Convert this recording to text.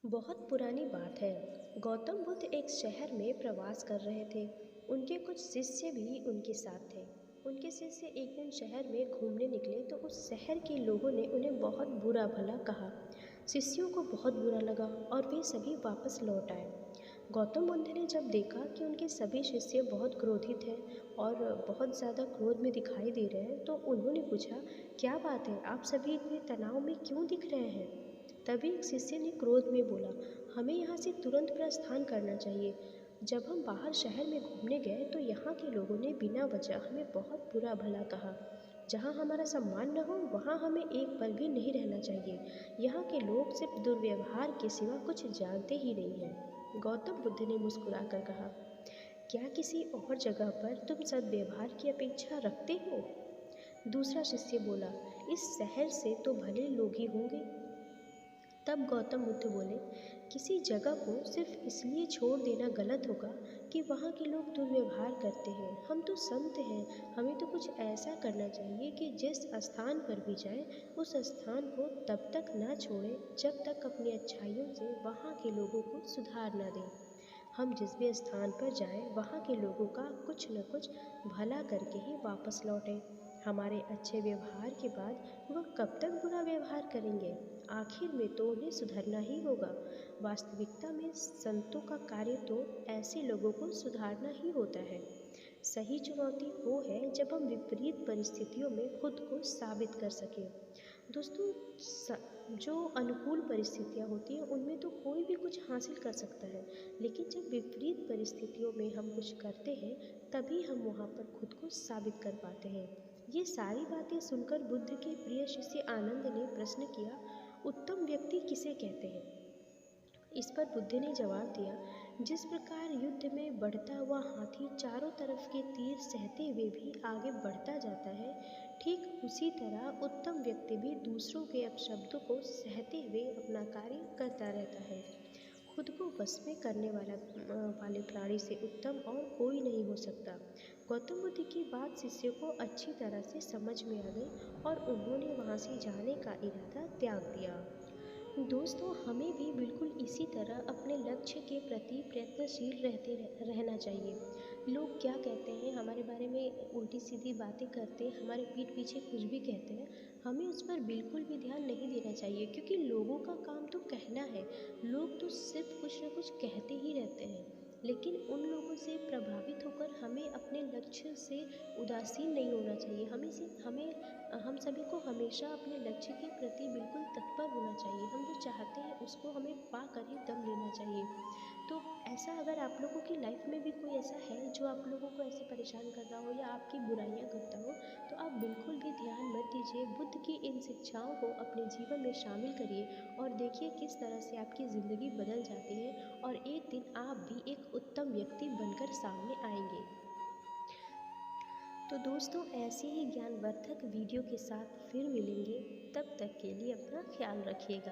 बहुत पुरानी बात है। गौतम बुद्ध एक शहर में प्रवास कर रहे थे। उनके कुछ शिष्य भी उनके साथ थे। उनके शिष्य एक दिन शहर में घूमने निकले तो उस शहर के लोगों ने उन्हें बहुत बुरा भला कहा। शिष्यों को बहुत बुरा लगा और वे सभी वापस लौट आए। गौतम बुद्ध ने जब देखा कि उनके सभी शिष्य बहुत क्रोधित हैं और बहुत ज़्यादा क्रोध में दिखाई दे रहे हैं तो उन्होंने पूछा, क्या बात है, आप सभी इतने तनाव में क्यों दिख रहे हैं? तभी एक शिष्य ने क्रोध में बोला, हमें यहाँ से तुरंत प्रस्थान करना चाहिए। जब हम बाहर शहर में घूमने गए तो यहाँ के लोगों ने बिना वजह हमें बहुत बुरा भला कहा। जहाँ हमारा सम्मान न हो वहाँ हमें एक पल भी नहीं रहना चाहिए। यहाँ के लोग सिर्फ दुर्व्यवहार के सिवा कुछ जानते ही नहीं हैं। गौतम बुद्ध ने मुस्कुराकर कहा, क्या किसी और जगह पर तुम सद्व्यवहार की अपेक्षा रखते हो? दूसरा शिष्य बोला, इस शहर से तो भले लोग ही होंगे। तब गौतम बुद्ध बोले, किसी जगह को सिर्फ इसलिए छोड़ देना गलत होगा कि वहाँ के लोग दुर्व्यवहार करते हैं। हम तो संत हैं, हमें तो कुछ ऐसा करना चाहिए कि जिस स्थान पर भी जाएं उस स्थान को तब तक ना छोड़ें जब तक अपनी अच्छाइयों से वहाँ के लोगों को सुधार ना दें। हम जिस भी स्थान पर जाएं वहाँ के लोगों का कुछ न कुछ भला करके ही वापस लौटें। हमारे अच्छे व्यवहार के बाद वह कब तक बुरा व्यवहार करेंगे? आखिर में तो उन्हें सुधरना ही होगा। वास्तविकता में संतों का कार्य तो ऐसे लोगों को सुधारना ही होता है। सही चुनौती वो है जब हम विपरीत परिस्थितियों में खुद को साबित कर सकें। दोस्तों, जो अनुकूल परिस्थितियाँ होती हैं उनमें तो कोई भी कुछ हासिल कर सकता है, लेकिन जब विपरीत परिस्थितियों में हम कुछ करते हैं तभी हम वहाँ पर खुद को साबित कर पाते हैं। ये सारी बातें सुनकर बुद्ध के प्रिय शिष्य आनंद ने प्रश्न किया, उत्तम व्यक्ति किसे कहते हैं? इस पर बुद्ध ने जवाब दिया, जिस प्रकार युद्ध में बढ़ता हुआ हाथी चारों तरफ के तीर सहते हुए भी आगे बढ़ता जाता है, ठीक उसी तरह उत्तम व्यक्ति भी दूसरों के अपशब्दों को सहते हुए अपना कार्य करता रहता है। खुद को वश में करने वाले प्राणी से उत्तम और कोई नहीं हो सकता। गौतम बुद्ध की बात शिष्य को अच्छी तरह से समझ में आ गई और उन्होंने वहाँ से जाने का इरादा त्याग दिया। दोस्तों, हमें भी बिल्कुल इसी तरह अपने लक्ष्य के प्रति प्रयत्नशील रहना चाहिए। लोग क्या कहते हैं हमारे बारे में, उल्टी सीधी बातें करते हैं, हमारे पीठ पीछे कुछ भी कहते हैं, हमें उस पर बिल्कुल भी ध्यान नहीं देना चाहिए, क्योंकि लोगों का काम तो कहना है। लोग तो सिर्फ कुछ न कुछ कहते ही रहते हैं, लेकिन उन लोगों से प्रभावित होकर हमें अपने लक्ष्य से उदासीन नहीं होना चाहिए। हम सभी को हमेशा अपने लक्ष्य के प्रति बिल्कुल तत्पर होना चाहिए। हम जो चाहते हैं उसको हमें पा कर ही दम लेना चाहिए। तो ऐसा अगर आप लोगों की लाइफ में भी कोई ऐसा है जो आप लोगों को ऐसे परेशान कर रहा हो या आपकी बुराइयां करता हो, तो आप बिल्कुल भी ध्यान मत दीजिए। बुद्ध की इन शिक्षाओं को अपने जीवन में शामिल करिए और देखिए किस तरह से आपकी ज़िंदगी बदल जाती है और एक दिन आप भी एक उत्तम व्यक्ति बनकर सामने आएंगे। तो दोस्तों, ऐसे ही ज्ञानवर्धक वीडियो के साथ फिर मिलेंगे। तब तक के लिए अपना ख्याल रखिएगा।